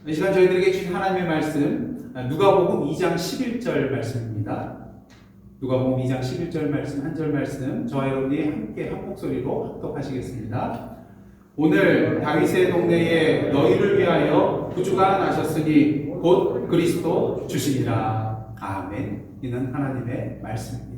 이 시간 저희들에게 주신 하나님의 말씀, 누가복음 2장 11절 말씀입니다. 누가복음 2장 11절 말씀, 한 절 말씀, 저와 여러분이 함께 한 목소리로 합독하시겠습니다. 오늘 다윗의 동네에 너희를 위하여 구주가 나셨으니 곧 그리스도 주시니라. 아멘. 이는 하나님의 말씀입니다.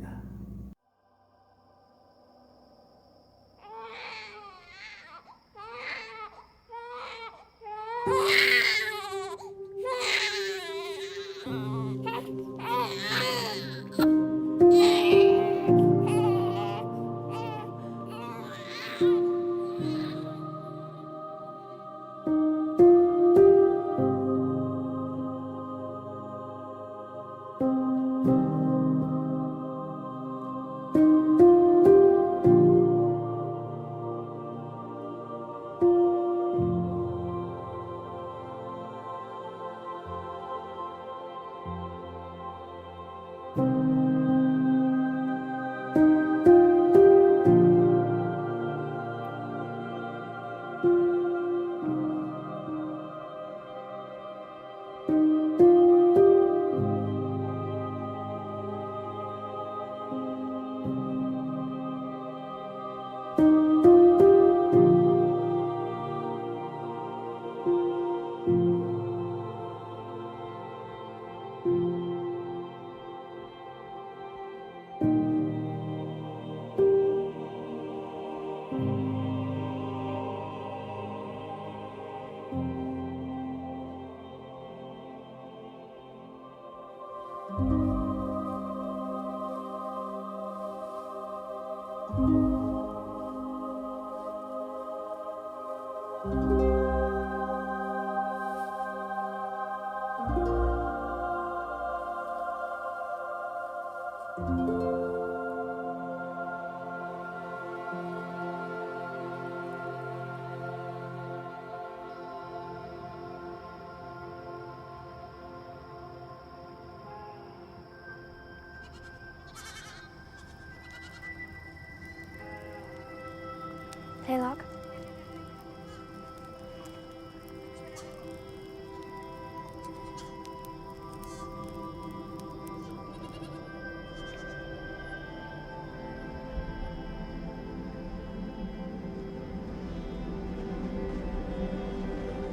Haylock.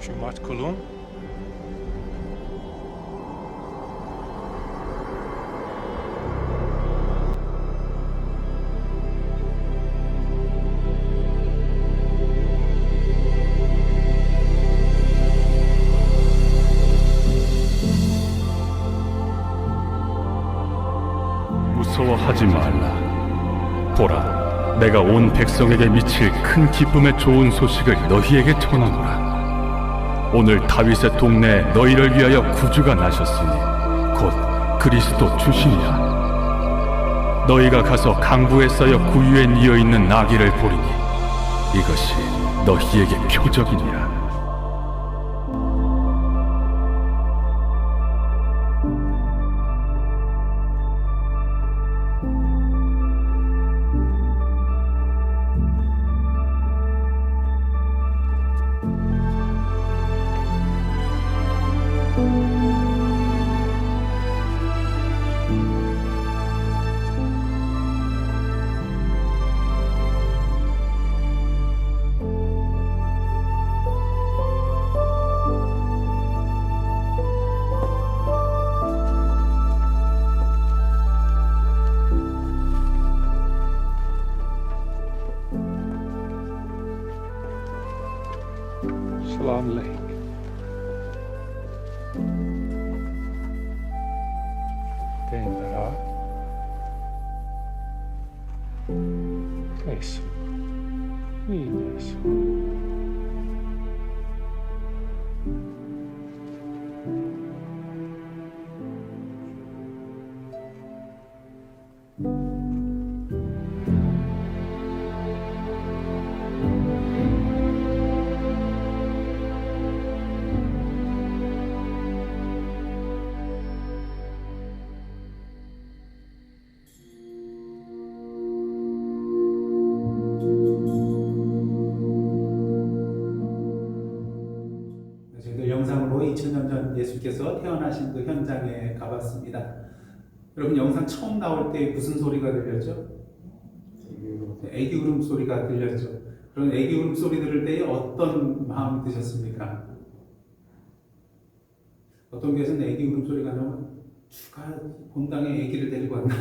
Shumat Kulum. 무서워하지 말라. 보라, 내가 온 백성에게 미칠 큰 기쁨의 좋은 소식을 너희에게 전하노라. 오늘 다윗의 동네에 너희를 위하여 구주가 나셨으니 곧 그리스도 주시니라. 너희가 가서 강부에 쌓여 구유에 뉘어 있는 나귀를 보리니 이것이 너희에게 표적이니라. Swan Lake. Tendra. Eso. Eso. 저희들 영상으로 2000년 전 예수께서 태어나신 그 현장에 가봤습니다. 여러분 영상 처음 나올 때 무슨 소리가 들렸죠? 애기 울음소리가 들렸죠. 그런 애기 울음소리 들을 때에 어떤 마음이 드셨습니까? 어떤 교회에서는 애기 울음소리가 나오면 누가 본당에 애기를 데리고 왔나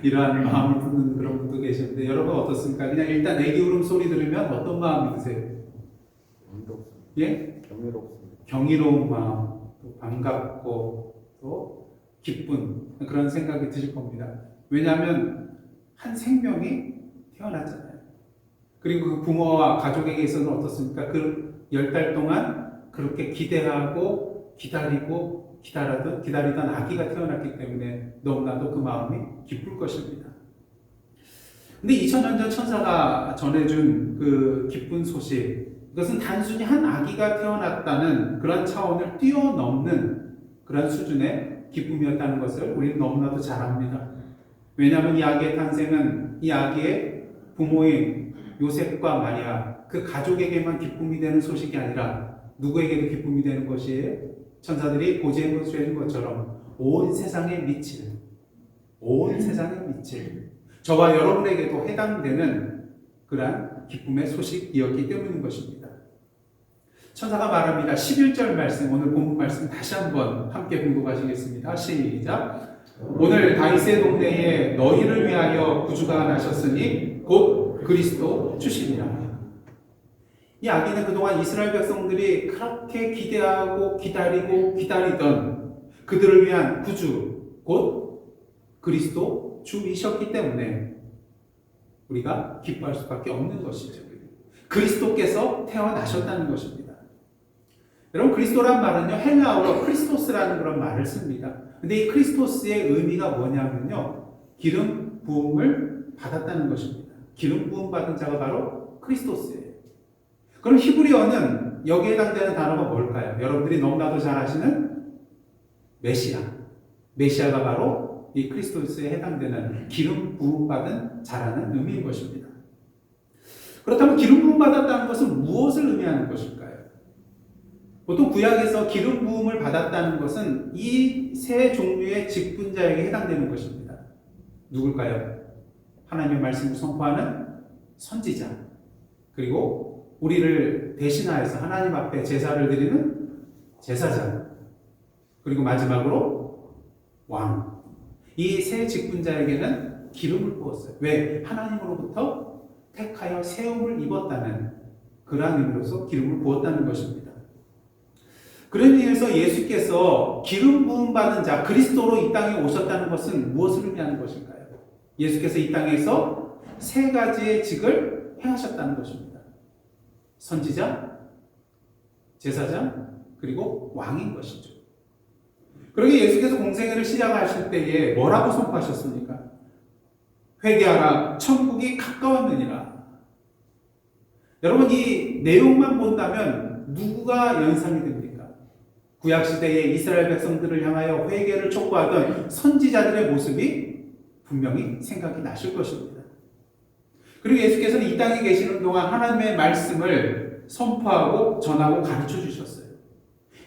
이러한 마음을 품는 그런 분도 계시는데 여러분 어떻습니까? 그냥 일단 애기 울음소리 들으면 어떤 마음이 드세요? 예? 경이로운 마음, 또 반갑고 또 기쁜 그런 생각이 드실 겁니다. 왜냐하면 한 생명이 태어났잖아요. 그리고 그 부모와 가족에게 있어서는 어떻습니까? 그 10달 동안 그렇게 기대하고 기다리던 아기가 태어났기 때문에 너무나도 그 마음이 기쁠 것입니다. 근데 2000년 전 천사가 전해준 그 기쁜 소식, 그것은 단순히 한 아기가 태어났다는 그런 차원을 뛰어넘는 그런 수준의 기쁨이었다는 것을 우리는 너무나도 잘 압니다. 왜냐하면 이 아기의 탄생은 이 아기의 부모인 요셉과 마리아, 그 가족에게만 기쁨이 되는 소식이 아니라 누구에게도 기쁨이 되는 것이에요. 천사들이 고지해 주신 것처럼 온 세상에 미칠 저와 여러분에게도 해당되는 그러한 기쁨의 소식이었기 때문인 것입니다. 천사가 말합니다. 11절 말씀, 오늘 본문 말씀 다시 한번 함께 공독하시겠습니다. 시작. 오늘 다윗의 동네에 너희를 위하여 구주가 나셨으니 곧 그리스도 주시리라. 이 아기는 그동안 이스라엘 백성들이 그렇게 기대하고 기다리던 그들을 위한 구주, 곧 그리스도 주이셨기 때문에 우리가 기뻐할 수밖에 없는 것이죠. 그리스도께서 태어나셨다는 것입니다. 여러분, 그리스도란 말은요, 헬라어로 크리스토스라는 그런 말을 씁니다. 근데 이 크리스토스의 의미가 뭐냐면요, 기름 부음을 받았다는 것입니다. 기름 부음 받은 자가 바로 크리스토스예요. 그럼 히브리어는 여기에 해당되는 단어가 뭘까요? 여러분들이 너무나도 잘 아시는 메시아가 바로 이 크리스토스에 해당되는 기름 부음 받은 자라는 의미인 것입니다. 그렇다면 기름 부음 받았다는 것은 무엇을 의미하는 것일까요? 보통 구약에서 기름 부음을 받았다는 것은 이 세 종류의 직분자에게 해당되는 것입니다. 누굴까요? 하나님의 말씀을 선포하는 선지자, 그리고 우리를 대신하여서 하나님 앞에 제사를 드리는 제사장, 그리고 마지막으로 왕. 이 세 직분자에게는 기름을 부었어요. 왜? 하나님으로부터 택하여 세움을 입었다는 그러한 의미로서 기름을 부었다는 것입니다. 그런 의미에서 예수께서 기름 부음 받은 자, 그리스도로 이 땅에 오셨다는 것은 무엇을 의미하는 것일까요? 예수께서 이 땅에서 세 가지의 직을 행하셨다는 것입니다. 선지자, 제사장, 그리고 왕인 것이죠. 그러게 예수께서 공생애를 시작하실 때에 뭐라고 선포하셨습니까? 회개하라, 천국이 가까웠느니라. 여러분, 이 내용만 본다면 누구가 연상이 됩니까? 구약시대의 이스라엘 백성들을 향하여 회개를 촉구하던 선지자들의 모습이 분명히 생각이 나실 것입니다. 그리고 예수께서는 이 땅에 계시는 동안 하나님의 말씀을 선포하고 전하고 가르쳐 주셨어요.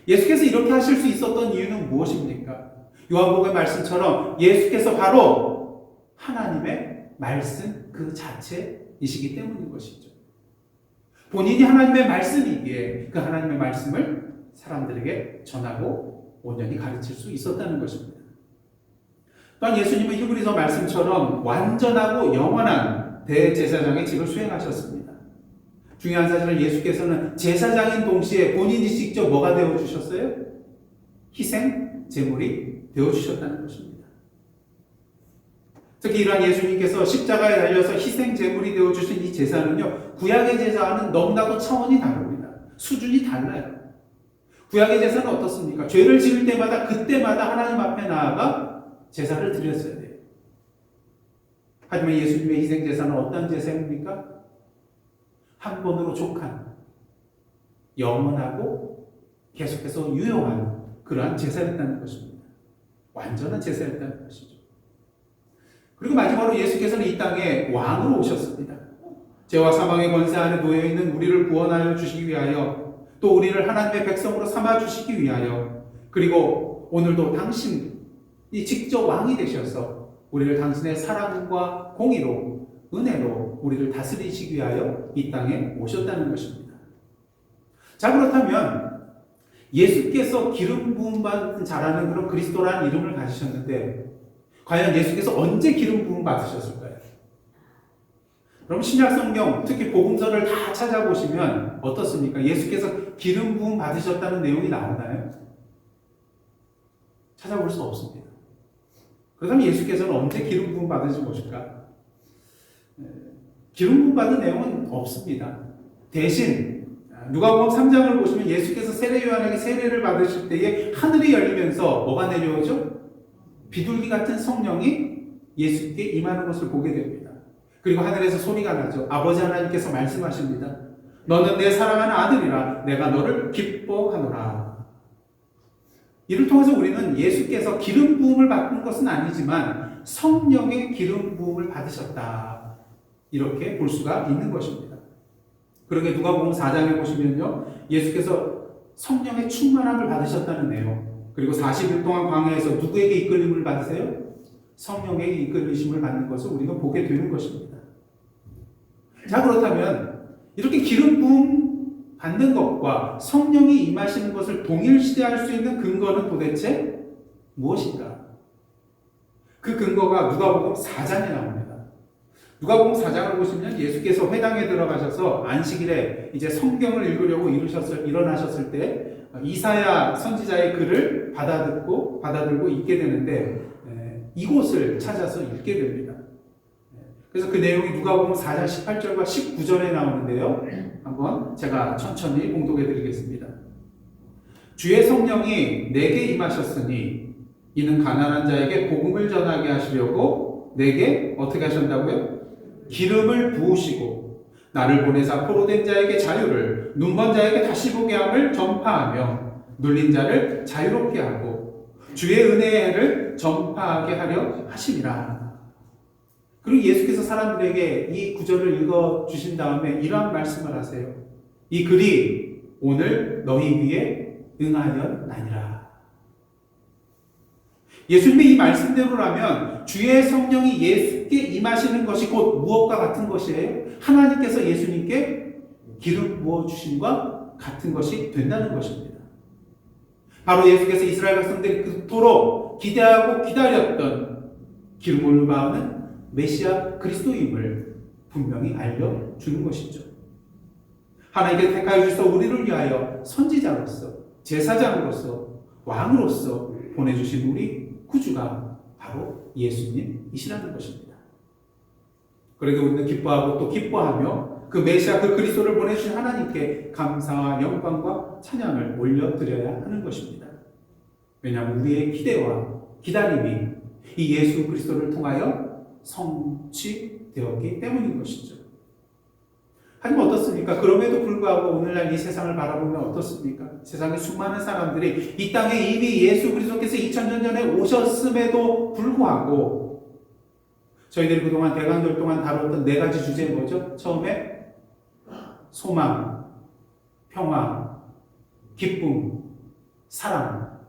예수께서 이렇게 하실 수 있었던 이유는 무엇입니까? 요한복음의 말씀처럼 예수께서 바로 하나님의 말씀 그 자체이시기 때문인 것이죠. 본인이 하나님의 말씀이기에 그 하나님의 말씀을 사람들에게 전하고 온전히 가르칠 수 있었다는 것입니다. 또한 예수님은 히브리서 말씀처럼 완전하고 영원한 대제사장의 직을 수행하셨습니다. 중요한 사실은 예수께서는 제사장인 동시에 본인이 직접 뭐가 되어주셨어요? 희생 제물이 되어주셨다는 것입니다. 특히 이러한 예수님께서 십자가에 달려서 희생 제물이 되어주신 이 제사는요, 구약의 제사와는 너무나도 차원이 다릅니다. 수준이 달라요. 구약의 제사는 어떻습니까? 죄를 지을 때마다 그때마다 하나님 앞에 나아가 제사를 드렸어야 돼요. 하지만 예수님의 희생 제사는 어떤 제사입니까? 한 번으로 족한, 영원하고 계속해서 유효한 그러한 제사였다는 것입니다. 완전한 제사였다는 것이죠. 그리고 마지막으로 예수께서는 이 땅에 왕으로 오셨습니다. 죄와 사망의 권세 안에 놓여있는 우리를 구원하여 주시기 위하여, 또 우리를 하나님의 백성으로 삼아주시기 위하여, 그리고 오늘도 당신이 직접 왕이 되셔서 우리를 당신의 사랑과 공의로, 은혜로 우리를 다스리시기 위하여 이 땅에 오셨다는 것입니다. 자, 그렇다면 예수께서 기름 부음 받은 자라는 그런 그리스도라는 이름을 가지셨는데 과연 예수께서 언제 기름 부음 받으셨을까요? 그럼 신약성경, 특히 복음서를 다 찾아보시면 어떻습니까? 예수께서 기름 부음 받으셨다는 내용이 나오나요? 찾아볼 수 없습니다. 그렇다면 예수께서는 언제 기름 부음 받으신 것일까? 기름 부음 받은 내용은 없습니다. 대신 누가복음 3장을 보시면 예수께서 세례 요한에게 세례를 받으실 때에 하늘이 열리면서 뭐가 내려오죠? 비둘기 같은 성령이 예수께 임하는 것을 보게 됩니다. 그리고 하늘에서 소리가 나죠. 아버지 하나님께서 말씀하십니다. 너는 내 사랑하는 아들이라 내가 너를 기뻐하노라. 이를 통해서 우리는 예수께서 기름 부음을 받은 것은 아니지만 성령의 기름 부음을 받으셨다, 이렇게 볼 수가 있는 것입니다. 그러게 누가복음 4장에 보시면요, 예수께서 성령의 충만함을 받으셨다는 내용, 그리고 40일 동안 광야에서 누구에게 이끌림을 받으세요? 성령의 이끌리심을 받는 것을 우리는 보게 되는 것입니다. 자, 그렇다면 이렇게 기름 부음 받는 것과 성령이 임하시는 것을 동일시대할 수 있는 근거는 도대체 무엇인가? 그 근거가 누가복음 4장에 나옵니다. 누가복음 4장을 보시면 예수께서 회당에 들어가셔서 안식일에 이제 성경을 읽으려고 일어나셨을 때 이사야 선지자의 글을 받아들고 읽게 되는데 이곳을 찾아서 읽게 됩니다. 그래서 그 내용이 누가복음 4장 18절과 19절에 나오는데요. 한번 제가 천천히 봉독해 드리겠습니다. 주의 성령이 내게 임하셨으니 이는 가난한 자에게 복음을 전하게 하시려고 내게 어떻게 하셨다고요? 기름을 부으시고 나를 보내사 포로된 자에게 자유를, 눈먼 자에게 다시 보게 함을 전파하며 눌린 자를 자유롭게 하고 주의 은혜의 해를 전파하게 하려 하심이라. 그리고 예수께서 사람들에게 이 구절을 읽어주신 다음에 이러한 말씀을 하세요. 이 글이 오늘 너희 귀에 응하였나니라. 예수님의 이 말씀대로라면 주의 성령이 예수께 임하시는 것이 곧 무엇과 같은 것이에요? 하나님께서 예수님께 기름 부어주심과 같은 것이 된다는 것입니다. 바로 예수께서 이스라엘 백성들이 그토록 기대하고 기다렸던 기름을 받는 메시아 그리스도임을 분명히 알려주는 것이죠. 하나님께 택하여 주셔서 우리를 위하여 선지자로서, 제사장으로서, 왕으로서 보내주신 우리 구주가 바로 예수님이시라는 것입니다. 그러게 우리는 기뻐하고 또 기뻐하며 그 메시아 그 그리스도를 보내주신 하나님께 감사와 영광과 찬양을 올려드려야 하는 것입니다. 왜냐하면 우리의 기대와 기다림이 이 예수 그리스도를 통하여 성취되었기 때문인 것이죠. 하지만 어떻습니까? 그럼에도 불구하고 오늘날 이 세상을 바라보면 어떻습니까? 세상의 수많은 사람들이 이 땅에 이미 예수 그리스도께서 2000년 전에 오셨음에도 불구하고 저희들이 그동안 대강절 동안 다뤘던 네 가지 주제 뭐죠? 처음에 소망, 평화, 기쁨, 사랑.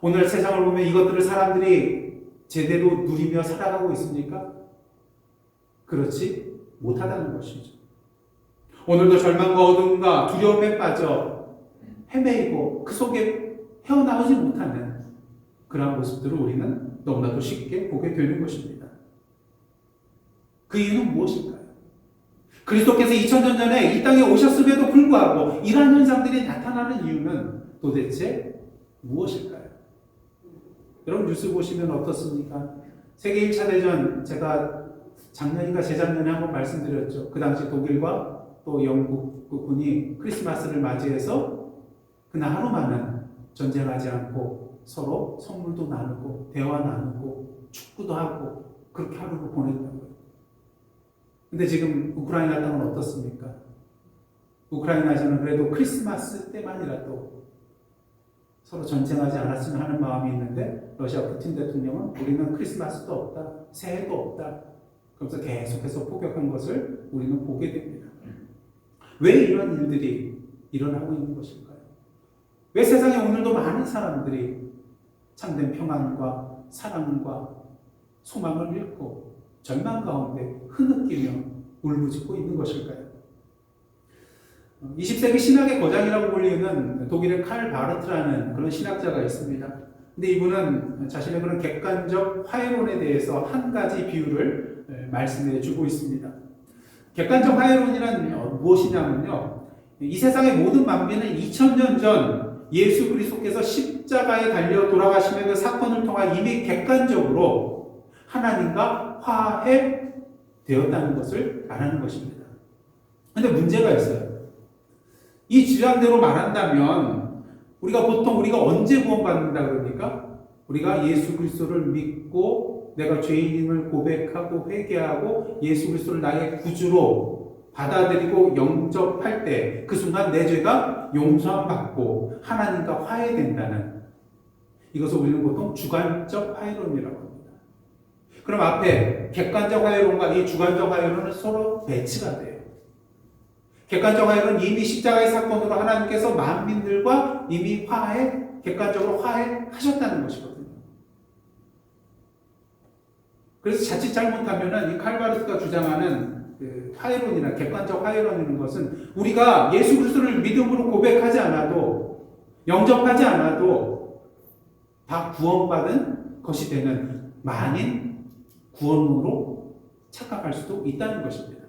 오늘 세상을 보면 이것들을 사람들이 제대로 누리며 살아가고 있습니까? 그렇지 못하다는 것이죠. 오늘도 절망과 어둠과 두려움에 빠져 헤매이고 그 속에 헤어나오지 못하는 그러한 모습들을 우리는 너무나도 쉽게 보게 되는 것입니다. 그 이유는 무엇일까요? 그리스도께서 2000년 전에 이 땅에 오셨음에도 불구하고 이러한 현상들이 나타나는 이유는 도대체 무엇일까요? 여러분 뉴스 보시면 어떻습니까? 세계 1차 대전 제가 작년인가 재작년에 한번 말씀드렸죠. 그 당시 독일과 또 영국 군이 크리스마스를 맞이해서 그날 하루만은 전쟁하지 않고 서로 선물도 나누고 대화 나누고 축구도 하고 그렇게 하루를 보냈다고요. 근데 지금 우크라이나 땅은 어떻습니까? 우크라이나에서는 그래도 크리스마스 때만이라도 서로 전쟁하지 않았으면 하는 마음이 있는데 러시아 푸틴 대통령은 우리는 크리스마스도 없다, 새해도 없다. 그러면서 계속해서 폭격한 것을 우리는 보게 됩니다. 왜 이런 일들이 일어나고 있는 것일까요? 왜 세상에 오늘도 많은 사람들이 참된 평안과 사랑과 소망을 잃고 절망 가운데 흐느끼며 울부짖고 있는 것일까요? 20세기 신학의 거장이라고 불리는 독일의 칼 바르트라는 그런 신학자가 있습니다. 근데 이분은 자신의 그런 객관적 화해론에 대해서 한 가지 비유를 말씀해 주고 있습니다. 객관적 화해론이란 무엇이냐면요, 이 세상의 모든 만민은 2000년 전 예수 그리스도께서 십자가에 달려 돌아가심의 그 사건을 통해 이미 객관적으로 하나님과 화해되었다는 것을 말하는 것입니다. 그런데 문제가 있어요. 이 주장대로 말한다면 우리가 언제 구원받는다 그러니까? 우리가 예수 그리스도를 믿고 내가 죄인임을 고백하고 회개하고 예수 그리스도를 나의 구주로 받아들이고 영접할 때 그 순간 내 죄가 용서함 받고 하나님과 화해된다는, 이것을 우리는 보통 주관적 화해론이라고 합니다. 그럼 앞에 객관적 화해론과 이 주관적 화해론은 서로 배치가 돼요. 객관적 화해론은 이미 십자가의 사건으로 하나님께서 만민들과 이미 객관적으로 화해하셨다는 것이거든요. 그래서 자칫 잘못하면은 이 칼바르트가 주장하는 그 화해론이나 객관적 화해론이라는 것은 우리가 예수 그리스도를 믿음으로 고백하지 않아도, 영접하지 않아도 다 구원받은 것이 되는 만인 구원으로 착각할 수도 있다는 것입니다.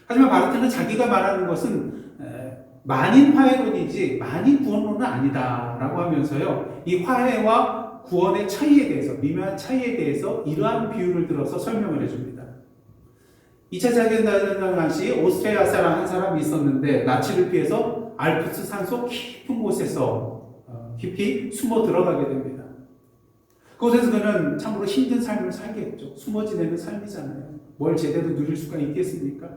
하지만 바르트는 자기가 말하는 것은 만인 화해론이지 만인 구원론은 아니다라고 하면서요, 이 화해와 구원의 차이에 대해서, 미묘한 차이에 대해서 이러한 비유를 들어서 설명을 해줍니다. 2차 세계대전 당시 오스트리아 사람 한 사람이 있었는데 나치를 피해서 알프스 산속 깊은 곳에서 깊이 숨어 들어가게 됩니다. 그곳에서 그는 참으로 힘든 삶을 살겠죠. 숨어 지내는 삶이잖아요. 뭘 제대로 누릴 수가 있겠습니까?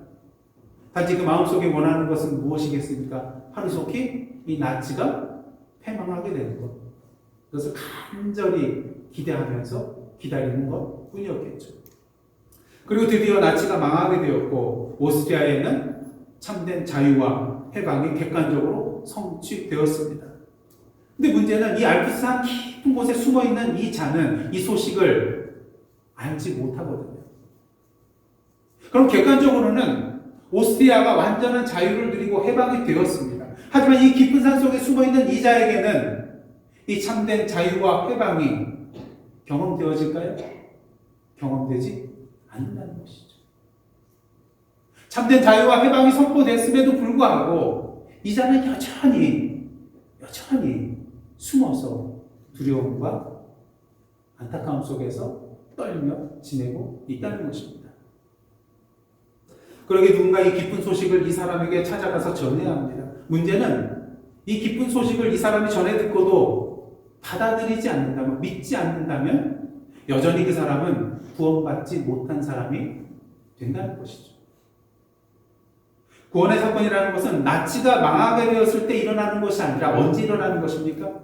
단지 그 마음속에 원하는 것은 무엇이겠습니까? 하루속히 이 나치가 패망하게 되는 것. 그것을 간절히 기대하면서 기다리는 것 뿐이었겠죠. 그리고 드디어 나치가 망하게 되었고 오스트리아에는 참된 자유와 해방이 객관적으로 성취되었습니다. 근데 문제는 이 알프스산 깊은 곳에 숨어있는 이 자는 이 소식을 알지 못하거든요. 그럼 객관적으로는 오스트리아가 완전한 자유를 누리고 해방이 되었습니다. 하지만 이 깊은 산 속에 숨어있는 이 자에게는 이 참된 자유와 해방이 경험되어질까요? 경험되지 않는다는 것이죠. 참된 자유와 해방이 선포됐음에도 불구하고 이 자는 여전히 숨어서 두려움과 안타까움 속에서 떨며 지내고 있다는 것입니다. 그러게 누군가 이 기쁜 소식을 이 사람에게 찾아가서 전해야 합니다. 문제는 이 기쁜 소식을 이 사람이 전해 듣고도 받아들이지 않는다면, 믿지 않는다면 여전히 그 사람은 구원받지 못한 사람이 된다는 것이죠. 구원의 사건이라는 것은 나치가 망하게 되었을 때 일어나는 것이 아니라 언제 일어나는 것입니까?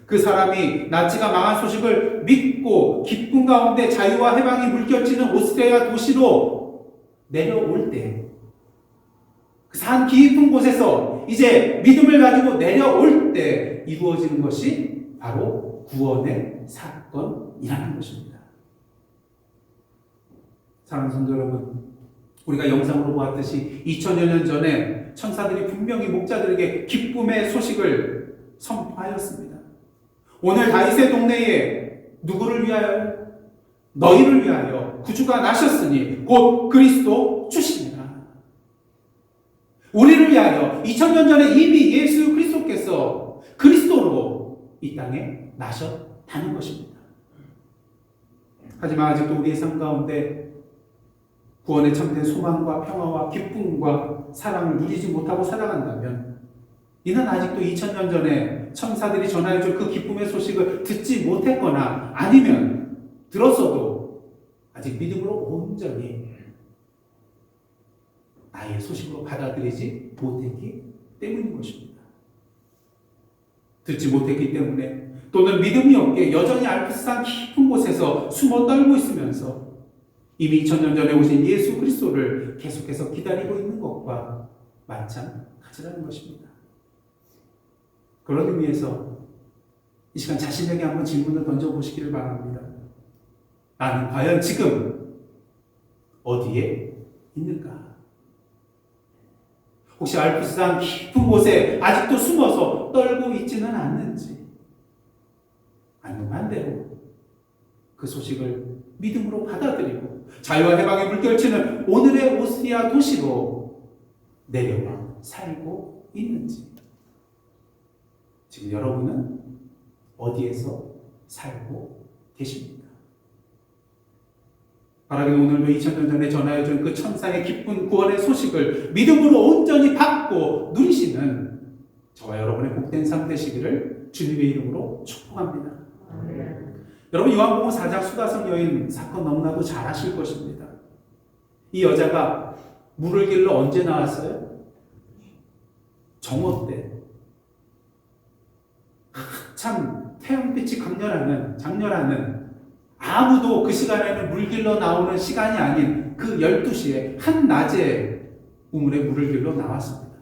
그 사람이 나치가 망한 소식을 믿고 기쁨 가운데 자유와 해방이 물결치는 오스트리아 도시로 내려올 때, 그 산 깊은 곳에서 이제 믿음을 가지고 내려올 때 이루어지는 것이 바로 구원의 사건이라는 것입니다. 사랑하는 성도 여러분, 우리가 영상으로 보았듯이 2000여 년 전에 천사들이 분명히 목자들에게 기쁨의 소식을 선포하였습니다. 오늘 다윗의 동네에 누구를 위하여? 너희를 위하여 구주가 나셨으니 곧 그리스도 주시니라. 우리를 위하여 2000년 전에 이미 예수 그리스도께서 그리스도로 이 땅에 나셨다는 것입니다. 하지만 아직도 우리의 삶 가운데 구원의 참된 소망과 평화와 기쁨과 사랑을 누리지 못하고 살아간다면 이는 아직도 2000년 전에 천사들이 전하여줄 그 기쁨의 소식을 듣지 못했거나 아니면 들었어도 아직 믿음으로 온전히 나의 소식으로 받아들이지 못했기 때문인 것입니다. 듣지 못했기 때문에 또는 믿음이 없게 여전히 알프스산 깊은 곳에서 숨어 떨고 있으면서 이미 2000년 전에 오신 예수 그리스도를 계속해서 기다리고 있는 것과 마찬가지라는 것입니다. 그런 의미에서 이 시간 자신에게 한번 질문을 던져보시기를 바랍니다. 나는 과연 지금 어디에 있는가? 혹시 알프스산 깊은 곳에 아직도 숨어서 떨고 있지는 않는지, 아니면 반대로 그 소식을 믿음으로 받아들이고 자유와 해방의 물결치는 오늘의 오스티아 도시로 내려와 살고 있는지, 지금 여러분은 어디에서 살고 계십니까? 바라기는 오늘도 2000년 전에 전하여준 그 천상의 기쁜 구원의 소식을 믿음으로 온전히 받고 누리시는 저와 여러분의 복된 삶 되시기를 주님의 이름으로 축복합니다. 여러분, 요한복음 4장 수가성 여인 사건 너무나도 잘 아실 것입니다. 이 여자가 물을 길러 언제 나왔어요? 정오 때. 참 태양빛이 장렬하는 아무도 그 시간에는 물 길러 나오는 시간이 아닌 그 12시에 한낮에 우물에 물을 길러 나왔습니다.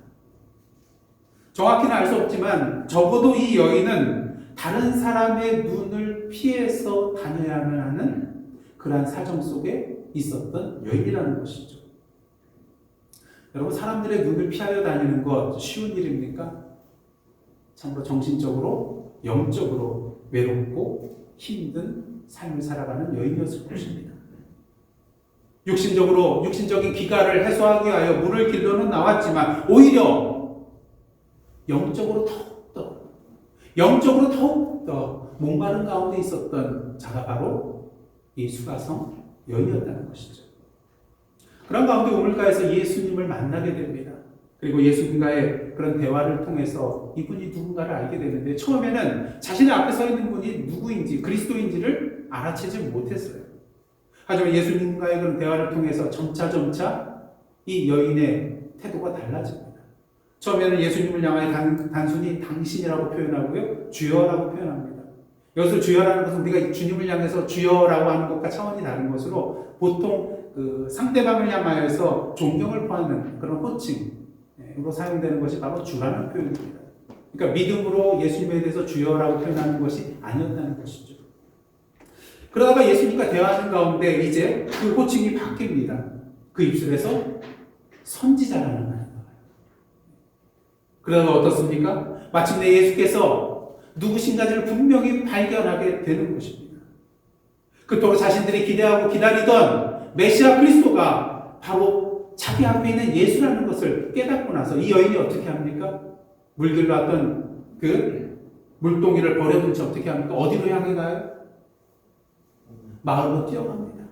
정확히는 알 수 없지만 적어도 이 여인은 다른 사람의 눈을 피해서 다녀야만 하는 그러한 사정 속에 있었던 여인이라는 것이죠. 여러분, 사람들의 눈을 피하여 다니는 것 쉬운 일입니까? 참으로 정신적으로, 영적으로 외롭고 힘든 삶을 살아가는 여인이었을 것입니다. 육신적인 기가를 해소하기 위하여 물을 길러는 나왔지만 오히려 영적으로 더욱더 목마른 가운데 있었던 자가 바로 이 수가성 여인이었다는 것이죠. 그런 가운데 우물가에서 예수님을 만나게 됩니다. 그리고 예수님과의 그런 대화를 통해서 이분이 누군가를 알게 되는데, 처음에는 자신의 앞에 서 있는 분이 누구인지, 그리스도인지를 알아채지 못했어요. 하지만 예수님과의 그런 대화를 통해서 점차 이 여인의 태도가 달라집니다. 처음에는 예수님을 향하여 단순히 당신이라고 표현하고요, 주여라고 표현합니다. 여기서 주여라는 것은 우리가 주님을 향해서 주여라고 하는 것과 차원이 다른 것으로, 보통 그 상대방을 향하여서 존경을 표하는 그런 호칭으로 사용되는 것이 바로 주라는 표현입니다. 그러니까 믿음으로 예수님에 대해서 주여라고 표현하는 것이 아니었다는 것이죠. 그러다가 예수님과 대화하는 가운데 이제 그 호칭이 바뀝니다. 그 입술에서 선지자라는 말이 나와요. 그러다가 어떻습니까? 마침내 예수께서 누구신가를 분명히 발견하게 되는 것입니다. 그토록 자신들이 기대하고 기다리던 메시아 그리스도가 바로 자기 앞에 있는 예수라는 것을 깨닫고 나서 이 여인이 어떻게 합니까? 물길로 왔던 그 물동이를 버려둔 채 어떻게 합니까? 어디로 향해 가요? 마을로 뛰어갑니다.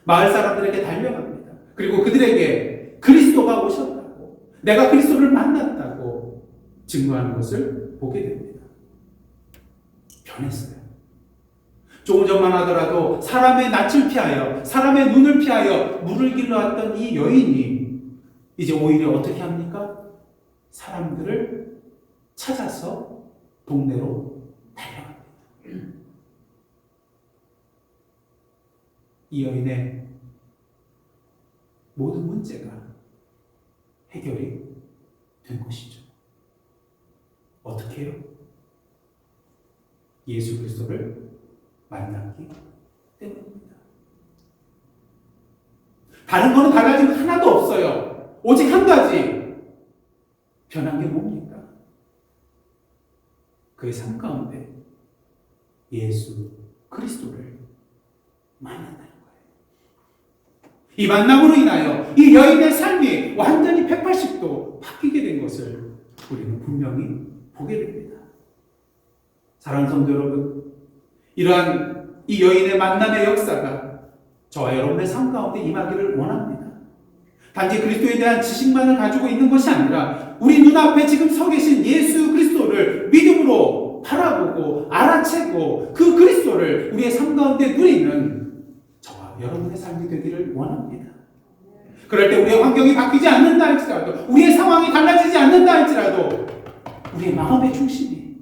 마을 사람들에게 달려갑니다. 그리고 그들에게 그리스도가 오셨다고, 내가 그리스도를 만났다고 증거하는 것을 보게 됩니다. 변했어요. 조금 전만 하더라도 사람의 낯을 피하여, 사람의 눈을 피하여 물을 길러 왔던 이 여인이 이제 오히려 어떻게 합니까? 사람들을 찾아서 동네로 달려갑니다. 이 여인의 모든 문제가 해결이 된 것이죠. 어떻게 해요? 예수 그리스도를 만났기 때문입니다. 다른 거는 달라진 거 하나도 없어요. 오직 한 가지 변한 게 뭡니까? 그의 삶 가운데 예수 그리스도를 만난다는 거예요. 이 만남으로 인하여 이 여인의 삶이 완전히 180도 바뀌게 된 것을 우리는 분명히 보게 됩니다. 사랑하는 성도 여러분, 이러한 이 여인의 만남의 역사가 저와 여러분의 삶 가운데 임하기를 원합니다. 단지 그리스도에 대한 지식만을 가지고 있는 것이 아니라 우리 눈앞에 지금 서 계신 예수 그리스도를 믿음으로 바라보고 알아채고 그 그리스도를 우리의 삶 가운데 누리는 저와 여러분의 삶이 되기를 원합니다. 그럴 때 우리의 환경이 바뀌지 않는다 할지라도, 우리의 상황이 달라지지 않는다 할지라도 우리의 마음의 중심이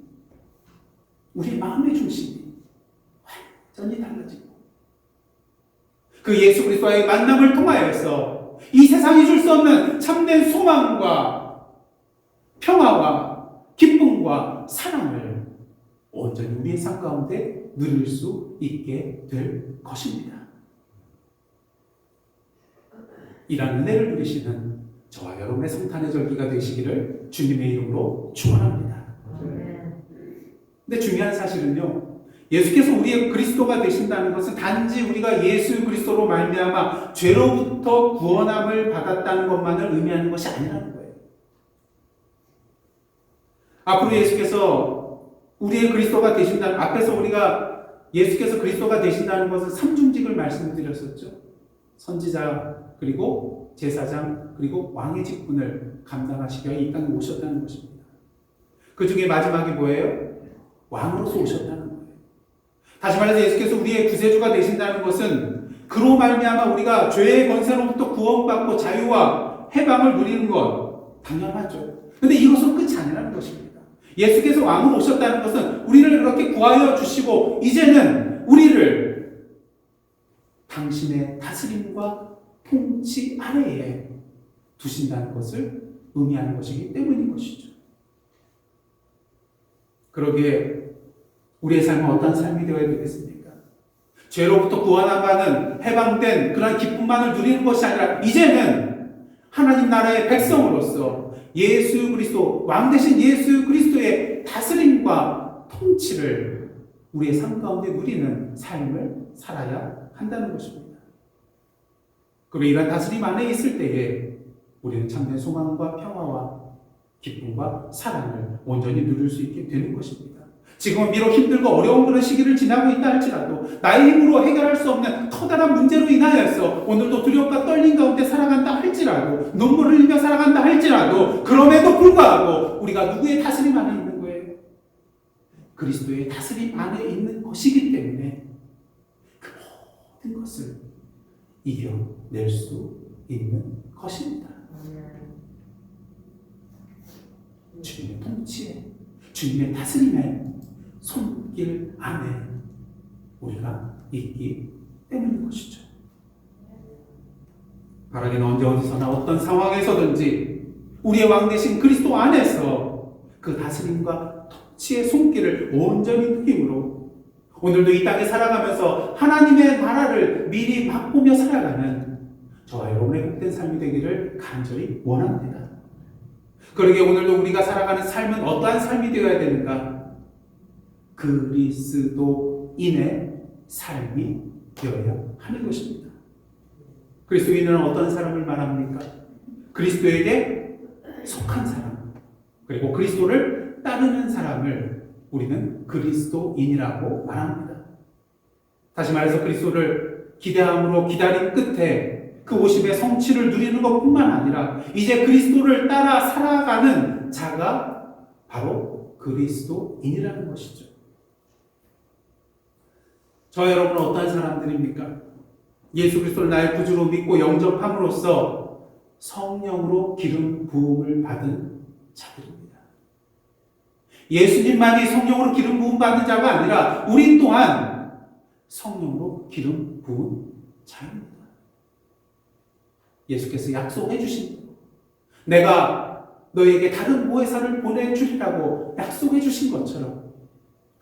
완전히 달라지고 그 예수 그리스도와의 만남을 통하여서 이 세상이 줄 수 없는 참된 소망과 평화와 기쁨과 사랑을 온전히 우리의 삶 가운데 누릴 수 있게 될 것입니다. 이런 은혜를 누리시는 저와 여러분의 성탄의 절기가 되시기를 주님의 이름으로 축원합니다. 근데 중요한 사실은요, 예수께서 우리의 그리스도가 되신다는 것은 단지 우리가 예수 그리스도로 말미암아 죄로부터 구원함을 받았다는 것만을 의미하는 것이 아니라는 거예요. 앞으로 예수께서 우리의 그리스도가 되신다는, 앞에서 우리가 예수께서 그리스도가 되신다는 것은 삼중직을 말씀드렸었죠. 선지자, 그리고 제사장, 그리고 왕의 직분을 감당하시기 위해 이 땅에 오셨다는 것입니다. 그 중에 마지막이 뭐예요? 왕으로서 오셨다는 거예요. 다시 말해서 예수께서 우리의 구세주가 되신다는 것은 그로 말미암아 우리가 죄의 권세로부터 구원받고 자유와 해방을 누리는 것 당연하죠. 그런데 이것으로 끝이 아니라는 것입니다. 예수께서 왕으로 오셨다는 것은 우리를 그렇게 구하여 주시고 이제는 우리를 당신의 다스림과 통치 아래에 두신다는 것을 의미하는 것이기 때문인 것이죠. 그러기에 우리의 삶은 어떤 삶이 되어야 되겠습니까? 죄로부터 구원받는 해방된 그런 기쁨만을 누리는 것이 아니라 이제는 하나님 나라의 백성으로서 예수 그리스도, 왕 대신 예수 그리스도의 다스림과 통치를 우리의 삶 가운데 누리는 삶을 살아야 한다는 것입니다. 그리고 이런 다스림 안에 있을 때에 우리는 참된 소망과 평화와 기쁨과 사랑을 온전히 누릴 수 있게 되는 것입니다. 지금은 비록 힘들고 어려운 그런 시기를 지나고 있다 할지라도 나의 힘으로 해결할 수 없는 커다란 문제로 인하여서 오늘도 두려움과 떨림 가운데 살아간다 할지라도, 눈물을 흘리며 살아간다 할지라도, 그럼에도 불구하고 우리가 누구의 다스림 안에 있는 거예요? 그리스도의 다스림 안에 있는 것이기 때문에 그 모든 것을 이겨낼 수 있는 것입니다. 주님의 통치에, 주님의 다스림에 손길 안에 우리가 있기 때문인 것이죠. 바라기는 언제 어디서나 어떤 상황에서든지 우리의 왕 대신 그리스도 안에서 그 다스림과 통치의 손길을 온전히 누림으로 오늘도 이 땅에 살아가면서 하나님의 나라를 미리 맛보며 살아가는 저와 여러분의 복된 삶이 되기를 간절히 원합니다. 그러기에 오늘도 우리가 살아가는 삶은 어떠한 삶이 되어야 되는가? 그리스도인의 삶이 되어야 하는 것입니다. 그리스도인은 어떤 사람을 말합니까? 그리스도에게 속한 사람, 그리고 그리스도를 따르는 사람을 우리는 그리스도인이라고 말합니다. 다시 말해서 그리스도를 기대함으로 기다린 끝에 그 오심의 성취를 누리는 것뿐만 아니라 이제 그리스도를 따라 살아가는 자가 바로 그리스도인이라는 것이죠. 저 여러분은 어떤 사람들입니까? 예수 그리스도를 나의 구주로 믿고 영접함으로써 성령으로 기름 부음을 받은 자들입니다. 예수님만이 성령으로 기름 부음 받은 자가 아니라 우리 또한 성령으로 기름 부은 자입니다. 예수께서 약속해 주신, 내가 너에게 다른 보혜사를 보내주리라고 약속해 주신 것처럼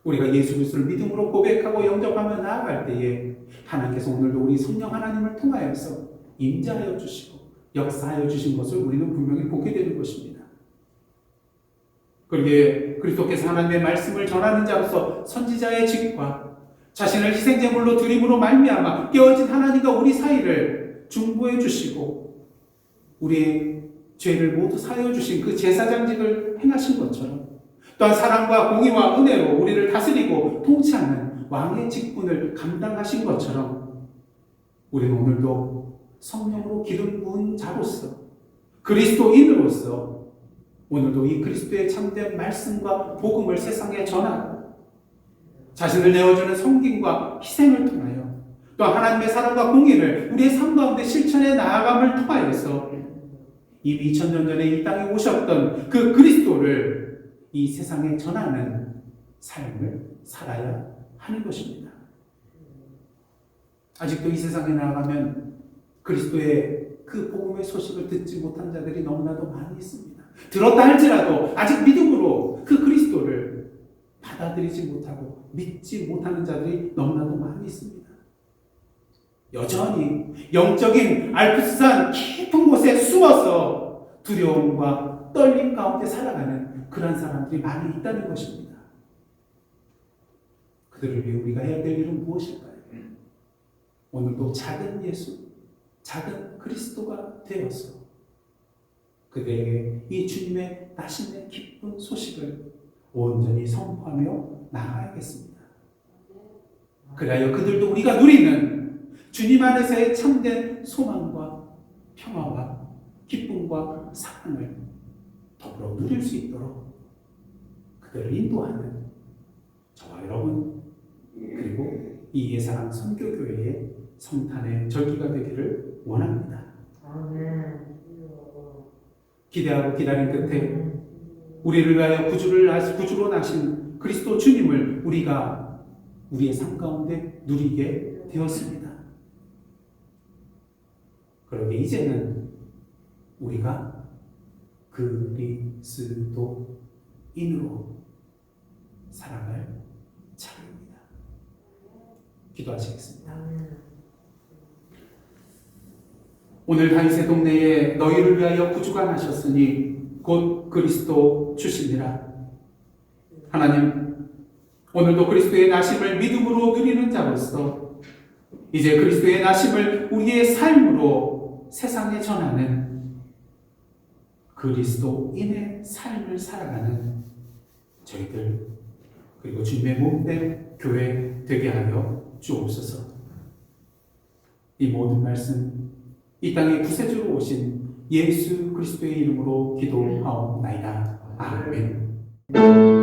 우리가 예수 그리스도를 믿음으로 고백하고 영접하며 나아갈 때에 하나님께서 오늘도 우리 성령 하나님을 통하여서 임재하여 주시고 역사하여 주신 것을 우리는 분명히 보게 되는 것입니다. 그러기에 그리스도께서 하나님의 말씀을 전하는 자로서 선지자의 직과 자신을 희생제물로 드림으로 말미암아 깨어진 하나님과 우리 사이를 중보해 주시고 우리의 죄를 모두 사하여 주신 그 제사장직을 행하신 것처럼 또한 사랑과 공의와 은혜로 우리를 다스리고 통치하는 왕의 직분을 감당하신 것처럼 우리는 오늘도 성령으로 기름 부은 자로서 그리스도인으로서 오늘도 이 그리스도의 참된 말씀과 복음을 세상에 전하고 자신을 내어주는 섬김과 희생을 통하여 또 하나님의 사랑과 공의를 우리의 삶 가운데 실천해 나아감을 통하여서 이미 2000년 전에 이 땅에 오셨던 그 그리스도를 이 세상에 전하는 삶을 살아야 하는 것입니다. 아직도 이 세상에 나아가면 그리스도의 그 그 복음의 소식을 듣지 못한 자들이 너무나도 많이 있습니다. 들었다 할지라도 아직 믿음으로 그 그리스도를 받아들이지 못하고 믿지 못하는 자들이 너무나도 많이 있습니다. 여전히 영적인 알프스산 깊은 곳에 숨어서 두려움과 떨림 가운데 살아가는 그런 사람들이 많이 있다는 것입니다. 그들을 위해 우리가 해야 될 일은 무엇일까요? 오늘도 작은 예수, 작은 그리스도가 되어서 그들에게 이 주님의 나심의 기쁜 소식을 온전히 선포하며 나가야겠습니다. 그리하여 그들도 우리가 누리는 주님 안에서의 참된 소망과 평화와 기쁨과 사랑을 더불어 누릴 수 있도록 그들을 인도하는 저와 여러분 그리고 이 예사랑 선교교회의 성탄의 절기가 되기를 원합니다. 기대하고 기다린 끝에 우리를 위하여 구주로 나신 그리스도 주님을 우리가 우리의 삶 가운데 누리게 되었습니다. 그러게 이제는 우리가 그리스도인으로 살아갈 차례입니다. 기도하시겠습니다. 오늘 다윗의 동네에 너희를 위하여 구주가 나셨으니 곧 그리스도 주시니라. 하나님, 오늘도 그리스도의 나심을 믿음으로 누리는 자로서 이제 그리스도의 나심을 우리의 삶으로 세상에 전하는 그리스도인의 삶을 살아가는 저희들 그리고 주님의 몸된 교회 되게 하여 주옵소서. 이 모든 말씀 이 땅에 구세주로 오신 예수 그리스도의 이름으로 기도하옵나이다. 아멘.